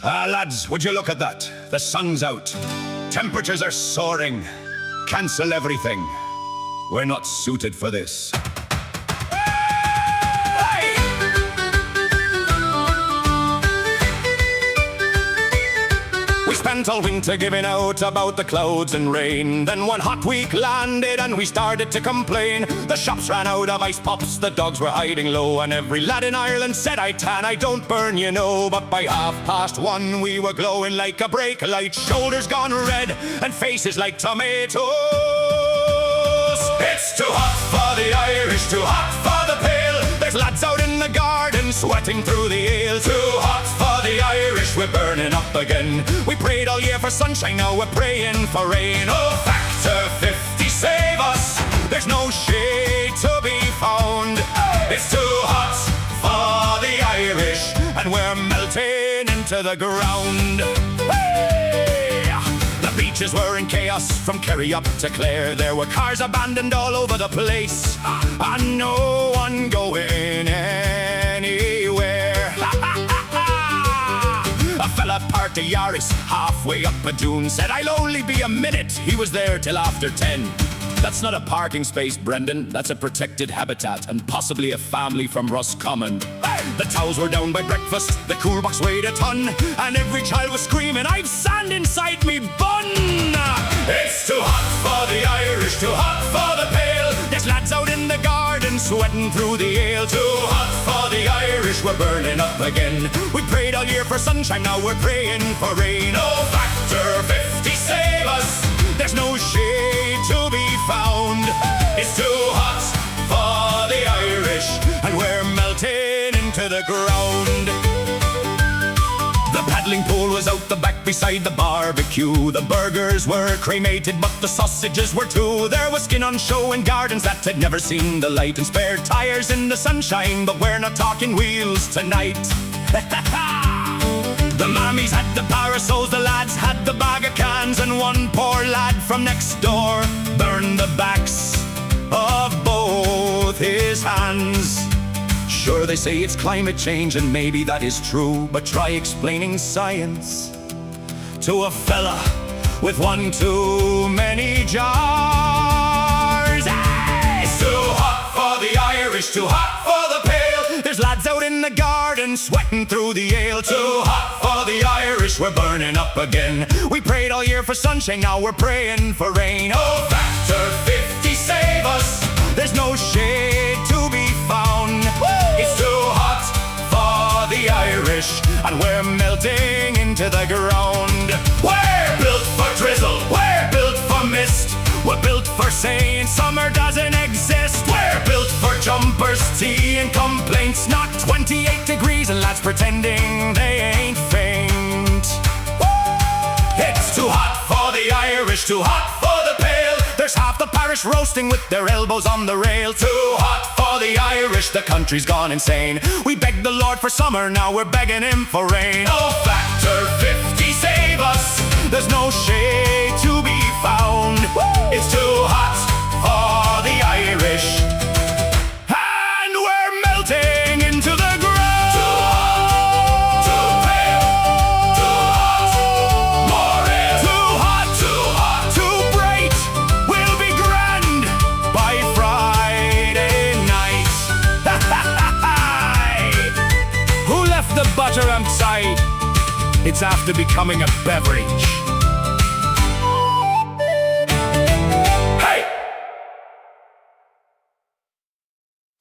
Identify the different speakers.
Speaker 1: Lads, would you look at that? The sun's out. Temperatures are soaring. Cancel everything. We're not suited for this. We spent all winter giving out about the clouds and rain. Then one hot week landed and we started to complain. The shops ran out of ice pops, the dogs were hiding low, and every lad in Ireland said, I tan, I don't burn, you know. But by 1:30 we were glowing like a brake light, shoulders gone red and faces like tomatoes. It's too hot for the Irish, too hot for the pale. There's lads out in the garden sweating through the ale. Too hot for the Irish, we're burning up again. We prayed all year for sunshine, now we're praying for rain. Oh, factor 50, save us. There's no shade to be found. It's too hot for the Irish, and we're melting into the ground. The beaches were in chaos from Kerry up to Clare. There were cars abandoned all over the place, and no one going anywhere. A fella parked a Yaris halfway up a dune, said, I'll only be a minute. He was there till after 10. That's not a parking space, Brendan. That's a protected habitat, and possibly a family from Roscommon. The towels were down by breakfast, the cool box weighed a ton, and every child was screaming, I've sand inside me bun. It's too hot for the Irish, too hot for the pale. There's lads out in the garden sweating through the ale. Too hot for the Irish, we're burning up again. We prayed all year for sunshine, now we're praying for rain. Oh, factor 50, save us. There's no shade to be found. It's too hot for the Irish, and we're melting into the ground. The paddling pool was out the back beside the barbecue. The burgers were cremated, but the sausages were too. There was skin on show in gardens that had never seen the light, and spare tires in the sunshine, but we're not talking wheels tonight. The mammies had the parasols, the lads had the bag of cans, and one poor lad from next door burned the backs of both his hands. Sure, they say it's climate change, and maybe that is true, but try explaining science to a fella with one too many jars. It's too hot for the Irish, too hot for the pale. There's lads out in the garden sweating through the ale. Too hot for the Irish, we're burning up again. We prayed all year for sunshine, now we're praying for rain. Oh, factor 50, save us. There's no shade to be found. It's too hot for the Irish, and we're melting into the ground. We're built for drizzle, we're built for mist. We're built for saying summer doesn't exist. We're built for jumpers, tea and complaints. Not 28 degrees and lads pretending they ain't faint. It's too hot for the Irish, too hot for the pale. There's half the parish roasting with their elbows on the rail. Too hot for the Irish, the country's gone insane. We begged the Lord for summer, now we're begging him for rain. Oh, factor 50, save us. There's no shade to be found. It's too hot for the Irish, and we're melting into the ground. Too hot, too pale, too hot, more ale. Too hot, too bright. We'll be grand by Friday night. Who left the butter outside? It's after becoming a beverage.